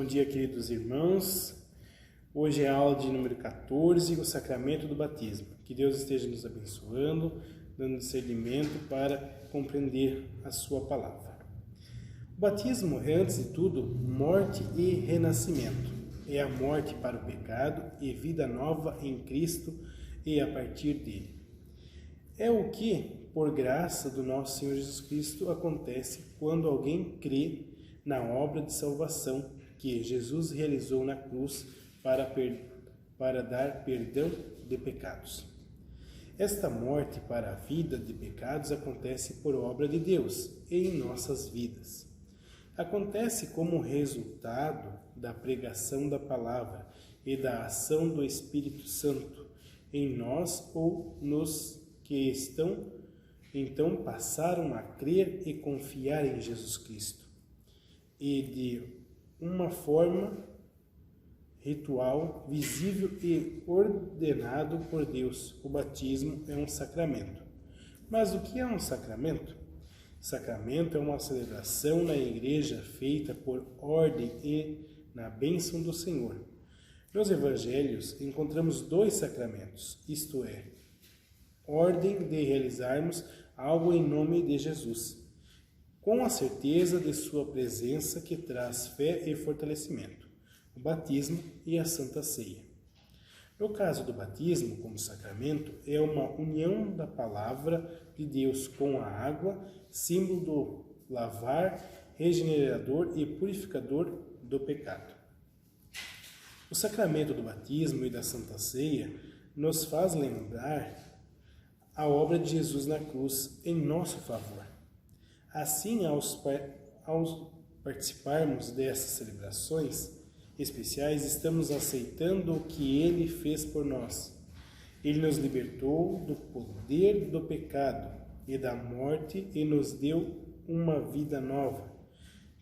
Bom dia, queridos irmãos. Hoje é a aula de número 14, o sacramento do batismo. Que Deus esteja nos abençoando, dando discernimento para compreender a sua palavra. O batismo é, antes de tudo, morte e renascimento. É a morte para o pecado e vida nova em Cristo e a partir dele. É o que, por graça do nosso Senhor Jesus Cristo, acontece quando alguém crê na obra de salvação que Jesus realizou na cruz para dar perdão de pecados. Esta morte para a vida de pecados acontece por obra de Deus em nossas vidas. Acontece como resultado da pregação da palavra e da ação do Espírito Santo em nós ou nos que então passaram a crer e confiar em Jesus Cristo. E de uma forma ritual, visível e ordenado por Deus, o batismo é um sacramento. Mas o que é um sacramento? Sacramento é uma celebração na igreja feita por ordem e na bênção do Senhor. Nos evangelhos encontramos dois sacramentos, isto é, ordem de realizarmos algo em nome de Jesus, com a certeza de sua presença que traz fé e fortalecimento, o batismo e a Santa Ceia. No caso do batismo como sacramento, é uma união da palavra de Deus com a água, símbolo do lavar, regenerador e purificador do pecado. O sacramento do batismo e da Santa Ceia nos faz lembrar a obra de Jesus na cruz em nosso favor. Assim, ao participarmos dessas celebrações especiais, estamos aceitando o que Ele fez por nós. Ele nos libertou do poder do pecado e da morte e nos deu uma vida nova,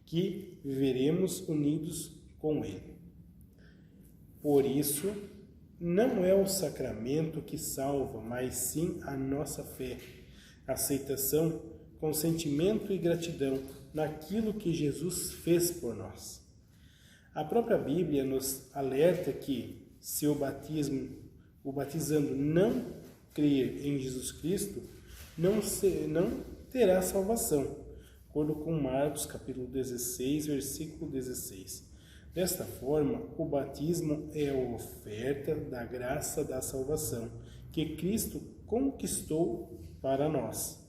que viveremos unidos com Ele. Por isso, não é o sacramento que salva, mas sim a nossa fé, aceitação, consentimento e gratidão naquilo que Jesus fez por nós. A própria Bíblia nos alerta que, se o batizando não crer em Jesus Cristo, não terá salvação, de acordo com Marcos capítulo 16, versículo 16. Desta forma, o batismo é a oferta da graça da salvação que Cristo conquistou para nós.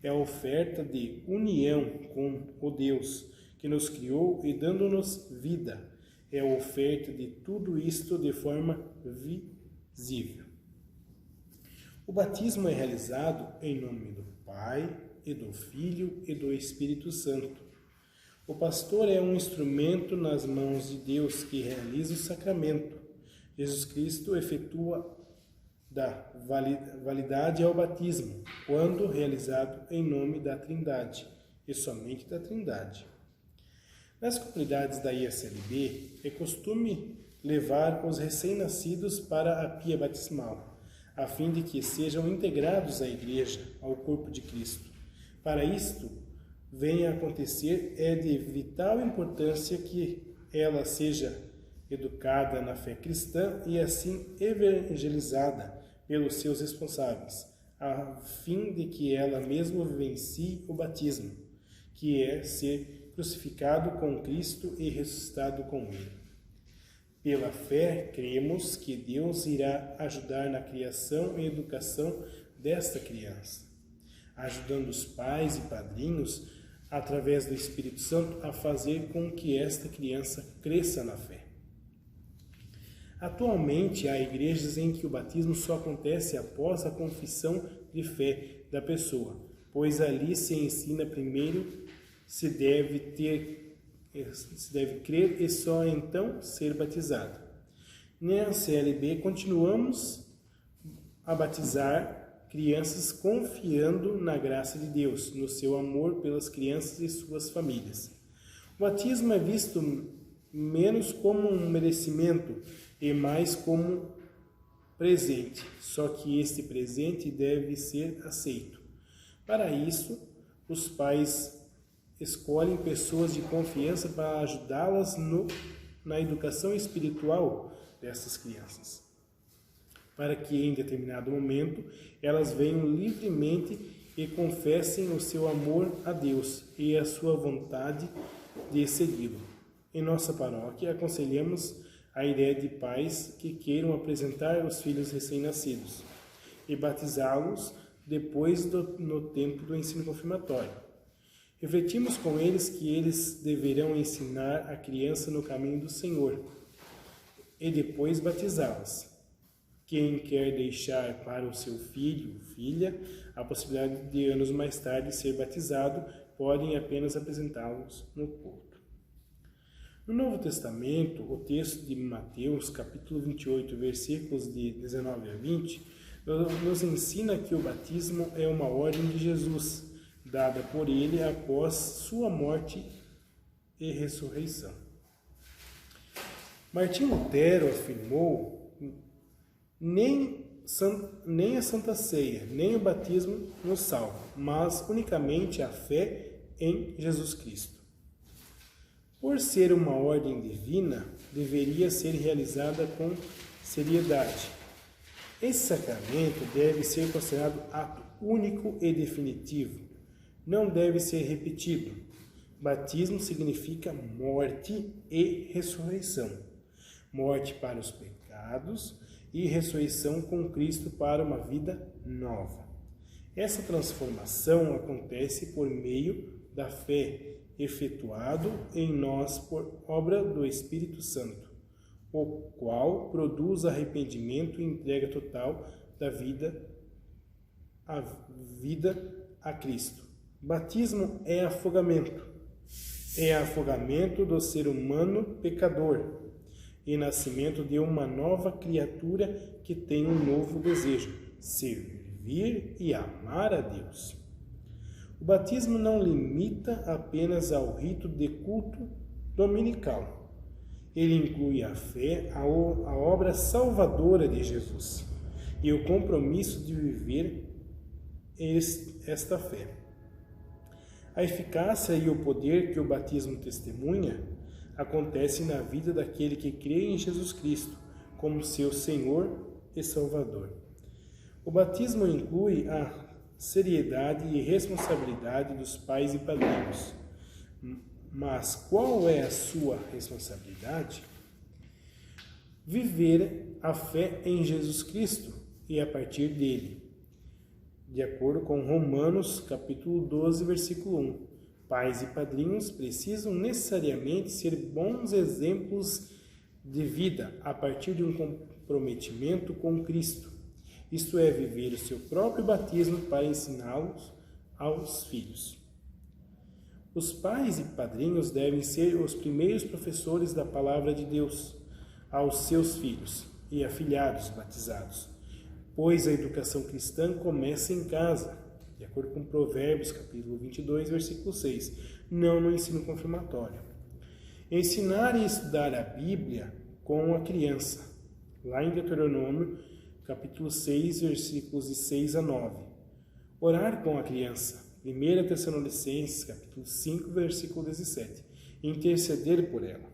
É a oferta de união com o Deus que nos criou e dando-nos vida. É a oferta de tudo isto de forma visível. O batismo é realizado em nome do Pai, e do Filho e do Espírito Santo. O pastor é um instrumento nas mãos de Deus que realiza o sacramento. Jesus Cristo efetua da validade ao batismo, quando realizado em nome da Trindade, e somente da Trindade. Nas comunidades da ISLB, é costume levar os recém-nascidos para a pia batismal, a fim de que sejam integrados à Igreja, ao corpo de Cristo. Para isto, venha a acontecer, é de vital importância que ela seja educada na fé cristã e assim evangelizada pelos seus responsáveis, a fim de que ela mesma vivencie o batismo, que é ser crucificado com Cristo e ressuscitado com Ele. Pela fé, cremos que Deus irá ajudar na criação e educação desta criança, ajudando os pais e padrinhos, através do Espírito Santo, a fazer com que esta criança cresça na fé. Atualmente, há igrejas em que o batismo só acontece após a confissão de fé da pessoa, pois ali se ensina primeiro se deve crer e só então ser batizado. Na CLB, continuamos a batizar crianças confiando na graça de Deus, no seu amor pelas crianças e suas famílias. O batismo é visto menos como um merecimento e mais como presente, só que este presente deve ser aceito. Para isso, os pais escolhem pessoas de confiança para ajudá-las no na educação espiritual dessas crianças, para que em determinado momento elas venham livremente e confessem o seu amor a Deus e a sua vontade de segui-lo. Em nossa paróquia, aconselhamos a ideia de pais que queiram apresentar os filhos recém-nascidos e batizá-los depois no tempo do ensino confirmatório. Refletimos com eles que eles deverão ensinar a criança no caminho do Senhor e depois batizá-las. Quem quer deixar para o seu filho ou filha a possibilidade de anos mais tarde ser batizado, podem apenas apresentá-los no culto. No Novo Testamento, o texto de Mateus, capítulo 28, versículos de 19 a 20, nos ensina que o batismo é uma ordem de Jesus, dada por ele após sua morte e ressurreição. Martinho Lutero afirmou: nem a Santa Ceia, nem o batismo nos salvam, mas unicamente a fé em Jesus Cristo. Por ser uma ordem divina, deveria ser realizada com seriedade. Esse sacramento deve ser considerado ato único e definitivo. Não deve ser repetido. Batismo significa morte e ressurreição. Morte para os pecados e ressurreição com Cristo para uma vida nova. Essa transformação acontece por meio da fé, efetuado em nós por obra do Espírito Santo, o qual produz arrependimento e entrega total da vida a Cristo. Batismo é afogamento do ser humano pecador e nascimento de uma nova criatura que tem um novo desejo, servir e amar a Deus. O batismo não limita apenas ao rito de culto dominical. Ele inclui a fé, a obra salvadora de Jesus e o compromisso de viver esta fé. A eficácia e o poder que o batismo testemunha acontece na vida daquele que crê em Jesus Cristo como seu Senhor e Salvador. O batismo inclui a seriedade e responsabilidade dos pais e padrinhos. Mas qual é a sua responsabilidade? Viver a fé em Jesus Cristo e a partir dele. De acordo com Romanos, capítulo 12, versículo 1. Pais e padrinhos precisam necessariamente ser bons exemplos de vida a partir de um comprometimento com Cristo. Isto é, viver o seu próprio batismo para ensiná-los aos filhos. Os pais e padrinhos devem ser os primeiros professores da palavra de Deus aos seus filhos e afilhados batizados, pois a educação cristã começa em casa, de acordo com Provérbios, capítulo 22, versículo 6, não no ensino confirmatório. Ensinar e estudar a Bíblia com a criança, lá em Deuteronômio, capítulo 6, versículos de 6 a 9. Orar com a criança, 1 Tessalonicenses, capítulo 5, versículo 17. Interceder por ela.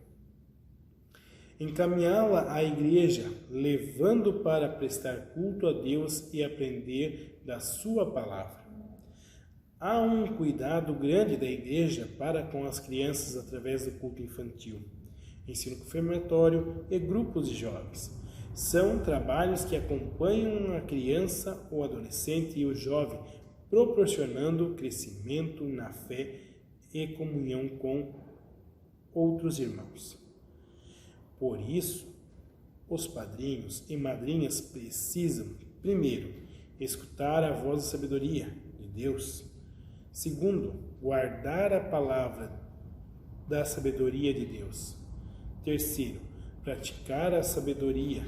Encaminhá-la à igreja, levando para prestar culto a Deus e aprender da sua palavra. Há um cuidado grande da igreja para com as crianças através do culto infantil, ensino confirmatório e grupos de jovens. São trabalhos que acompanham a criança, o adolescente e o jovem, proporcionando crescimento na fé e comunhão com outros irmãos. Por isso, os padrinhos e madrinhas precisam, primeiro, escutar a voz da sabedoria de Deus. Segundo, guardar a palavra da sabedoria de Deus. Terceiro, praticar a sabedoria,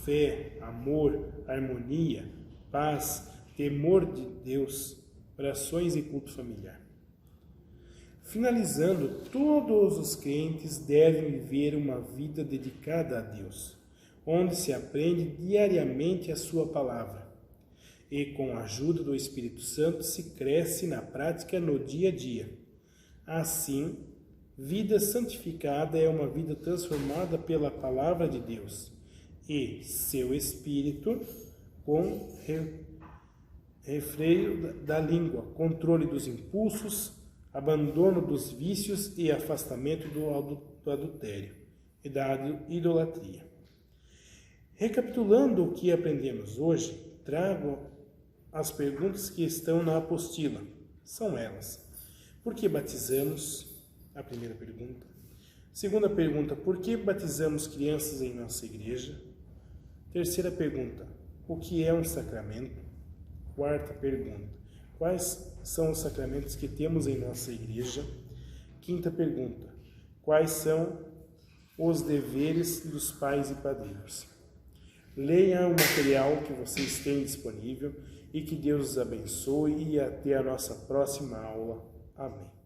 fé, amor, harmonia, paz, temor de Deus, orações e culto familiar. Finalizando, todos os crentes devem viver uma vida dedicada a Deus, onde se aprende diariamente a sua palavra e, com a ajuda do Espírito Santo, se cresce na prática no dia a dia. Assim, Vida santificada é uma vida transformada pela palavra de Deus e seu Espírito com refreio da língua, controle dos impulsos, abandono dos vícios e afastamento do adultério e da idolatria. Recapitulando o que aprendemos hoje, trago as perguntas que estão na apostila. São elas: por que batizamos? A primeira pergunta. Segunda pergunta: por que batizamos crianças em nossa igreja? Terceira pergunta: o que é um sacramento? Quarta pergunta: quais são os sacramentos que temos em nossa igreja? Quinta pergunta: quais são os deveres dos pais e padrinhos? Leia o material que vocês têm disponível e que Deus os abençoe e até a nossa próxima aula. Amém.